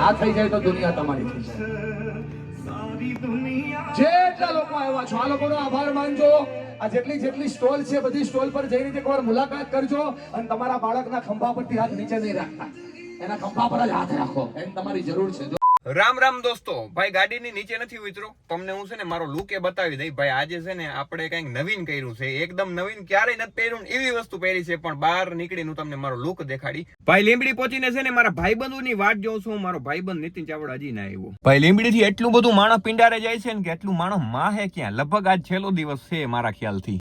આ થઈ જાય તો દુનિયા તમારી થઈ જાય। જેટલા લોકો આવ્યા છો આ લોકોનો આભાર માનજો। આ જેટલી સ્ટોલ છે બધી સ્ટોલ પર જઈને એકવાર મુલાકાત કરજો અને તમારા બાળકના ખંભા પરથી હાથ નીચે નહીં રાખતા, એના ખંભા પર જ હાથ રાખો, એને તમારી જરૂર છે। રામ રામ દોસ્તો, ભાઈ ગાડીની નીચે નથી ઉતરો, તમને હું છે ને મારો લુક એ બતાવી દઈ। ભાઈ આજે છે ને આપણે કઈક નવીન કર્યું છે, એકદમ નવીન, ક્યારેય નથી પહેર્યું એવી વસ્તુ પહેરી છે, પણ બહાર નીકળીને તમને મારો લુક દેખાડી। ભાઈ લીંબડી પહોંચીને છે ને મારા ભાઈબંધોની વાટ જોઉં છું। મારો ભાઈબંધ નીતિન ચાવડા હજી ના આવ્યો। ભાઈ લીંબડી થી એટલું બધું માણસ પિંડારે જાય છે ને કે એટલું માણસ માહે ક્યાં, લગભગ આજ છેલ્લો દિવસ છે મારા ખ્યાલથી।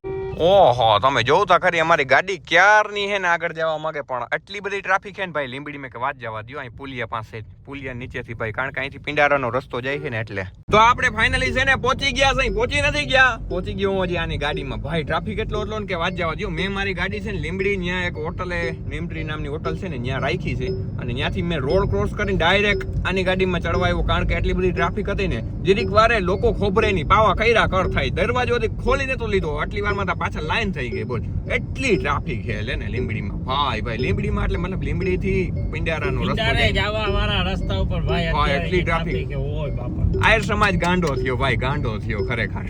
ઓહો, તમે જોવ તો ખરી અમારી ગાડી ક્યારની હે ને આગળ જવા માંગે, પણ એટલી બધી ટ્રાફિક છે ને ભાઈ લીંબડી મેં કે વાત જવા દો। અહીં પુલિયા પાસે, પુલિયા નીચેથી ભાઈ, કારણ કે અહીંથી પિંડારાનો રસ્તો જાય છે ને એટલે। તો આપણે ફાઇનલી છે ને પહોંચી ગયા છે, પહોંચી નથી ગયા, પહોંચી ગયો હું હજી આની ગાડીમાં। ભાઈ ટ્રાફિક એટલો કે વાત જવા દો। મેં મારી ગાડી છે ને લીંબડી ત્યાં એક હોટલે, લીંબડી નામની હોટલ છે ને ત્યાં રાખી છે, અને ત્યાંથી મેં રોડ ક્રોસ કરીને ડાયરેક્ટ આની ગાડીમાં ચડવા આવ્યો, કારણ કે એટલી બધી ટ્રાફિક હતી ને જીરીક વારે લોકો ખોબરે નહીં, પાવા ખૈરા કર થાય, દરવાજો ખોલીને તો લીધો, આટલી વારમાં તો પાછળ લાઈન થઈ ગઈ। બોલ એટલી ટ્રાફિક છે લે ને લીંબડીમાં ભાઈ લીંબડીમાં, એટલે મતલબ લીંબડી થી પિંડારાનો રસ્તો જવા વાળા રસ્તા ઉપર ભાઈ એટલી ટ્રાફિક ઓય બાપા। આયર સમાજ ગાંડો થયો ભાઈ, ગાંડો થયો ખરેખર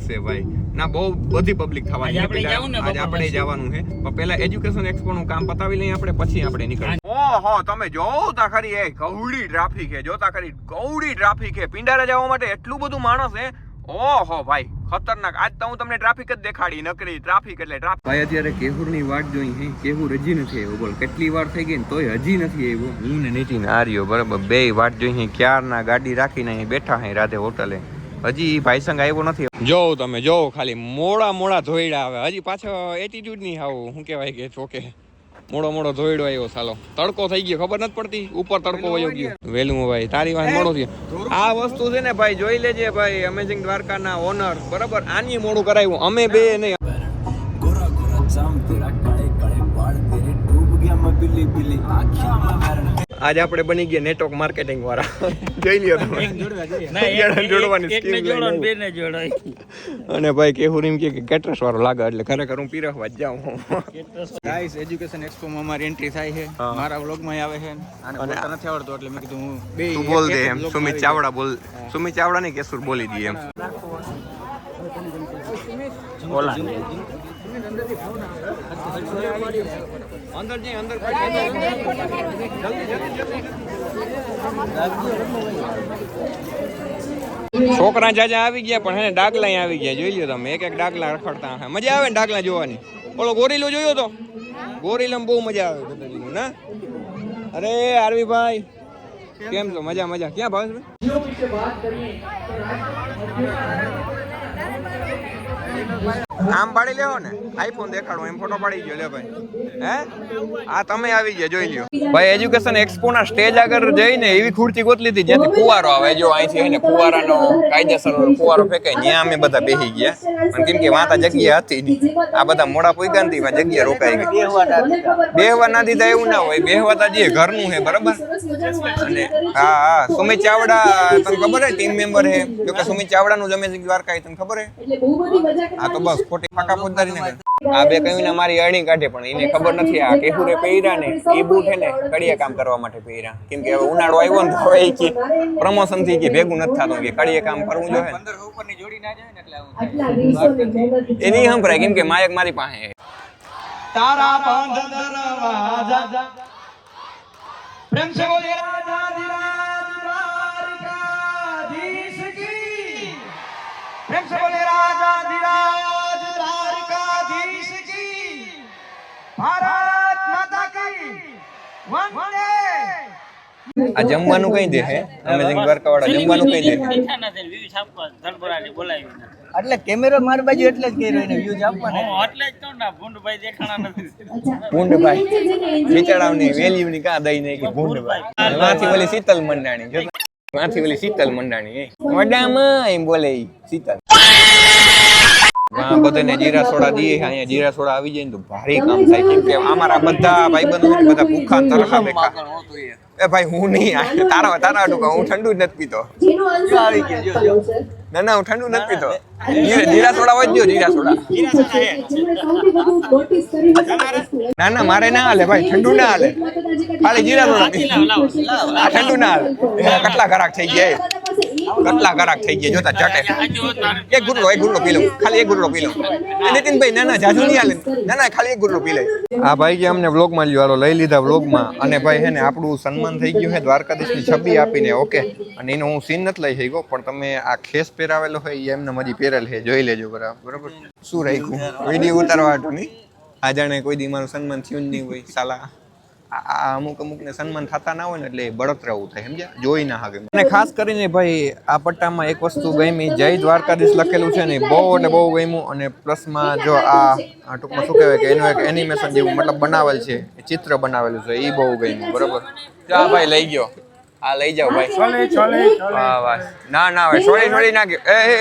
છે ભાઈ ના, બહુ બધી પબ્લિક થવાની છે। આજે આપણે જવાનું છે, પણ પહેલા એજ્યુકેશન એક્સપો નું કામ પતાવી લઈએ આપણે, પછી આપણે નીકળીએ। ઓહો, તમે જોતા ખરી એ ગૌડી ટ્રાફિક છે, જોતા ખરી ગૌડી ટ્રાફિક છે પિંડારા જવા માટે, એટલું બધું માણસ છે। ઓહો ભાઈ ખતરનાક, આજ તો હું તમને ટ્રાફિક જ દેખાડી, નકરી ટ્રાફિક એટલે ટ્રાફિક। ભાઈ અત્યારે કેહુર ની વાટ જોઈ હે, કેહુર હજી નથી આવ્યો, બોલ કેટલી વાર થઈ ગઈ ને તોય હજી નથી આવ્યો। હું ને નીતિન આર્યો બરાબર બે વાટ જોઈ હે, ક્યારના ગાડી રાખીને અહીં બેઠા હે રાધે હોટલે, હજી ભાઈ સંગ આવ્યો નથી। જોવ તમે જોવ ખાલી મોડા ધોઈડા આવે, હજી પાછો એટીટ્યુડ નહીં આવું, શું કહેવાય કે ચોકે મોડો ધોઈડો આવ્યો, સાલો તડકો થઈ ગયો, ખબર નથી પડતી, ઉપર તડકો વયો ગયો વેલું ભાઈ, તારી વાત મોડો થયો। આ વસ્તુ છે ને ભાઈ જોઈ લેજે ભાઈ, અમેઝિંગ દ્વારકાના ઓનર બરાબર, આની મોડું કરાવ્યું, અમે બે નહીં। ગોરા ગોરા ચામ તેરા કાળે કાળે વાળ તેરે ડૂબ ગયા મેં બિલ્લી બિલ્લી આંખિયા મેં મેરને। આજ આપણે બની ગયા નેટવર્ક માર્કેટિંગ વાળા, જોઈ લ્યો તમે, જોડવાની સ્કીમ લઈને। અને ભાઈ કેહુર એમ કે કેટરસ વાળો લાગે, એટલે ખરેખર હું પીરસવા જ જાઉં। ગાઈસ એજ્યુકેશન એક્સપો માં અમારી એન્ટ્રી થાય છે, મારા વ્લોગ માં આવે છે, અને બોલતા નથી આવડતું એટલે મેં કીધું હું બે તું બોલ દે એમ, સુમિત ચાવડા બોલ, સુમિત ચાવડા નહીં કેસુર બોલી દઈએ એમ। બોલા અંદર જઈ, અંદર છોકરા જાજા આવી ગયા, પણ હે ડાકલા આવી ગયા, જોઈ લ્યો તમે, એક ડાકલા રખડતા હે, મજા આવે ને ડાકલા જોવાની। ઓલો ગોરીલો જોયો તો, ગોરીલામાં બહુ મજા આવે ના। અરે આરવી ભાઈ કેમ છો? મજા ક્યાં ભાવેશ? આમ પાડી લેવો ને, આઈફોન દેખાડો એમ ફોટો પાડી ગયો લે ભાઈ, હે આ તમે આવી ગયા જોઈ લ્યો ભાઈ। એજ્યુકેશન એક્સપો ના સ્ટેજ આગળ જઈને એવી ખુરચી ગોતલી હતી જ્યાંથી ફુવારો આવે, જો અહીંથી એને ફુવારાનો કાયદેસર ફુવારો ફેંકાય, ત્યાં અમે બધા બેસી ગયા, પણ કેમ કે વાતા જગ્યા હતી નહીં, આ બધા મોડા પોઈગા ને જગ્યા રોકાઈ ગઈ, બેહવા ના દીધા એવું ના હોય, બેહવા તા જે ઘરનું છે બરાબર। અને હા સુમિત ચાવડા તમને ખબર હે ટીમ મેમ્બર હે, જો કે સુમિત ચાવડા નું અમેઝિંગ દ્વારકા તમને ખબર હે? આ તો બસ ખોટી ફાકા પોતારી ને આ બે કહીને મારી અરણી કાઢે, પણ એને ખબર નથી આ કેહુરે પહેર્યા ને એ બૂટ હે ને કડિયા કામ કરવા માટે પહેર્યા, કેમ કે હવે ઉનાળો આવ્યો ને હવે કે પ્રમોશન થી કે ભેગું નથી થતું, કે કડિયા કામ કરવું જોઈએ, 1500 ઉપરની જોડી ના જાય ને એટલે આવું એની સંભળાય, કેમ કે માયક મારી પાસે તારા બંધ દરવાજા પ્રેમ સે બોલે રાજા દ્વારકાધીશ કી, પ્રેમ સે બોલે રાજા દ્વારકાધીશ કી, ભારત માતા કી વંદે। આ જમવાનું કઈ દે હે અમેઝિંગ દ્વારકા વાળા, જમવાનું કઈ દે એટલે કેમેરો મારી બાજુ એટલે જ કર્યો એને વ્યૂઝ આપવાના, એટલે જ તો ના ભૂંડભાઈ દેખાણા નથી, ભૂંડભાઈ બિચારાવની વેલ્યુ ની કા દઈ નહીં કે ભૂંડભાઈ, વાથી ઓલી શીતલ મંડાણી, જો વાથી ઓલી શીતલ મંડાણી વડામાં એમ બોલે શીતલ। ઘણા બધાને જીરા સોડા દઈએ છે. અહીંયા જીરા સોડા આવી જાય ને તો ભારી કામ થાય, કેમ કે અમારા બધા ભાઈબંધો છે ને બધા ભૂખા ને તરખા બેઠા. એ ભાઈ હું નહીં, તારા ટૂંકા હું ઠંડુ જ નથી પીતો. ના હું ઠંડુ નથી પીતો. જીરા સોડા હોય જ જીરા સોડા. ના મારે ના હાલે ભાઈ, ઠંડુ ના હાલે, ખાલી જીરા સોડા આ ઠંડુ ના હાલે. કેટલા ઘરાક થઈ ગયા, કેટલા ઘરાક થઈ ગયા જોતા ચટે. એક ગુરલો પી લઉં, ખાલી એક ગુરલો પી લઉં. નીતિનભાઈ ના જાજુ નહીં હાલે, ના ખાલી એક ગુરલો પી લે. આ ભાઈ કે અમને વ્લોગમાં લ્યો, લઈ લીધા વ્લોગમાં. અને ભાઈ હે ને આપણું સન્માન થઈ ગયું છે દ્વારકાધીશની છબી આપીને, ઓકે. અને એનો હું સીન નથી લઈ શક્યો, પણ તમે આ ખેસ પહેરાવેલો હોય એ એમને મજી પહેરેલ છે, જોઈ લેજો બરાબર. શું રાખ્યું વિડીયો ઉતારવા હાટું નહીં, આ જાણે કોઈ દી મારું સન્માન થયું જ નહીં હોય સાલા. આ અમુક ને સન્માન થતા ના હોય ને એટલે બળતરા એવું થાય, સમજ્યા, જોઈ ના હવે. અને ખાસ કરીને ભાઈ આ પટ્ટામાં એક વસ્તુ ગમી, જય દ્વારકાધીશ લખેલું છે ને, બહુ એટલે બહુ ગમ્યું. અને પ્લસમાં જો આ ટૂંકમાં શું કહેવાય કે એનું એક એનિમેશન જેવું મતલબ બનાવેલ છે, ચિત્ર બનાવેલું છે, એ બહુ ગમ્યું બરોબર. આ ભાઈ લઈ ગયો, આ લઈ જાઓ ભાઈ. વાહ વાહ, ના ભાઈ છોડી નાખ્યો, એ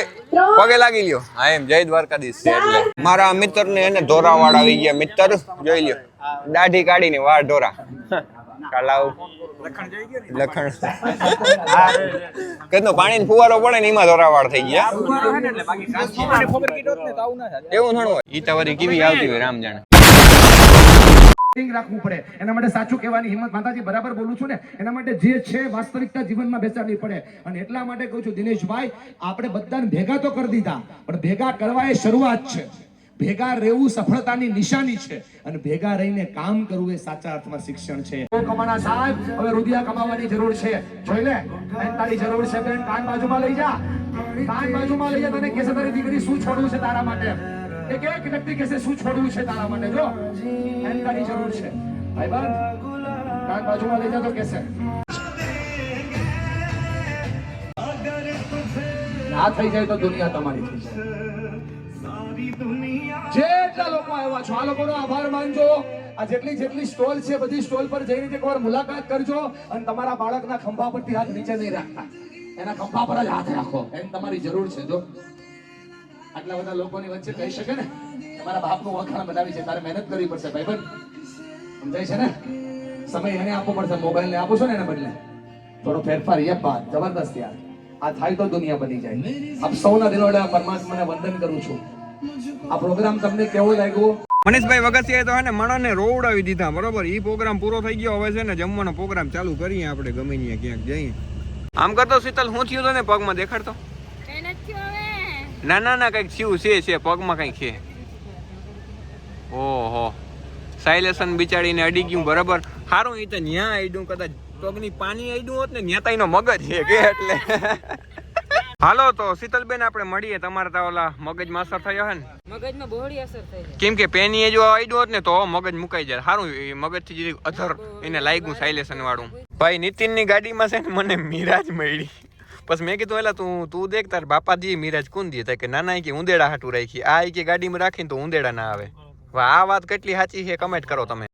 પગે લાગી લ્યો. હા એમ જય દ્વારકાધીશ છે એટલે. મારા મિત્ર ને એને ધોરાવાળ આવી ગયા, મિત્ર જોઈ લ્યો, દાઢી કાઢીને વાળ ધોરા કાલાવ લખણ કેટલો પાણી ફુવારો પડે ને એમાં ધોરાવાળ થઈ ગયા. એવું થોડું હોય, ઈ તો વળી કેવી આવતી હોય રામ જાણે. રાખવું પડે એના માટે સાચું કહેવાની હિંમત, માતાજી બરાબર બોલું છું ને, એના માટે જે છે વાસ્તવિકતા જીવનમાં બેસાડવી પડે. અને એટલા માટે કહું છું દિનેશભાઈ, આપણે બધાને ભેગા તો કરી દીધા, પણ ભેગા કરવા એ શરૂઆત છે. ભેગા રહેવું સફળતાની નિશાની છે, અને ભેગા રહીને કામ કરવું એ સાચા અર્થમાં શિક્ષણ છે. કમાના સાહેબ, હવે રૂપિયા કમાવાની જરૂર છે, જોઈ લે તારી જરૂર છે બેન, કાન બાજુમાં લઈ જા, કાન બાજુમાં લઈ જા. તને કેસે તારી દીકરી શું છોડવું છે તારા માટે, એક વ્યક્તિ કેસે શું છોડવું છે તારા માટે, જો તારી જરૂર છે ભાઈબંધ, કાન બાજુમાં લઈ જા તો કેસે ના થઈ જાય તો દુનિયા તમારી થઈ જાય. જેટલા લોકો આવ્યા છો આ લોકોનો આભાર માનજો. આ જેટલી સ્ટોલ છે બધી સ્ટોલ પર જઈને એકવાર મુલાકાત કરજો, અને તમારા બાળકના ખંભા પરથી હાથ નીચે નહીં રાખતા, એના ખંભા પર જ હાથ રાખો, એમ તમારી જરૂર છે. જો આટલા બધા લોકોની વચ્ચે કહી શકે ને તમારા બાપનું વખાણ બનાવી છે, તારે મહેનત કરવી પડશે ભાઈબંધ, સમજાય છે ને. સમય એને આપવો પડશે, મોબાઈલ ને આપો છો ને એના બદલે થોડો ફેરફાર. એ બાત જબરદસ્ત યાર, આ થાય તો દુનિયા બની જાય. આપ સૌના દિલોડે પરમાત્માને વંદન કરું છું. આ પ્રોગ્રામ તમને કેવો લાગ્યો? મનીષભાઈ વગસિયાએ તો હે ને મણાને રોવડાવી દીધા બરોબર. ઈ પ્રોગ્રામ પૂરો થઈ ગયો, હવે છે ને જમવાનો પ્રોગ્રામ ચાલુ કરીએ આપણે, ગમે ત્યાં ક્યાંક જઈએ. આમ કરતો શીતલ, શું થયું તને પગમાં દેખાડતો? ના કઈક થયું છે પગમાં કઈક છે. ઓહો, સાયલેશન બિચારીને અડી ગયું બરાબર. સારું ઈ તો ન્યા આડ્યું, કદાચ પગની પાણી આડ્યું હોત ને ન્યા તાઈનો મગજ છે કે એટલે. હાલો તો શીતલબેન આપણે મળીએ. તમારે તો ઓલા મગજમાં અસર થયો હે ને? મગજમાં બહોળી અસર થઈ છે. કેમ કે પેની જો આડ્યું હોત ને તો મગજ મુકાઈ જાય. સારું મગજ થી અધર એને લાગ્યું સાયલેશન વાળું. ભાઈ નીતિનની ગાડીમાં છે ને મને મિરાજ મળી. પછી મેં કીધું એલા તું દેખ તાર બાપા દી મિરાજ કોણ દે? કે નાના કે ઉંદેડા હાટું રાખી, આ કે ગાડીમાં રાખીને તો ઉંદેડા ના આવે. આ વાત કેટલી સાચી છે કમેન્ટ કરો તમે.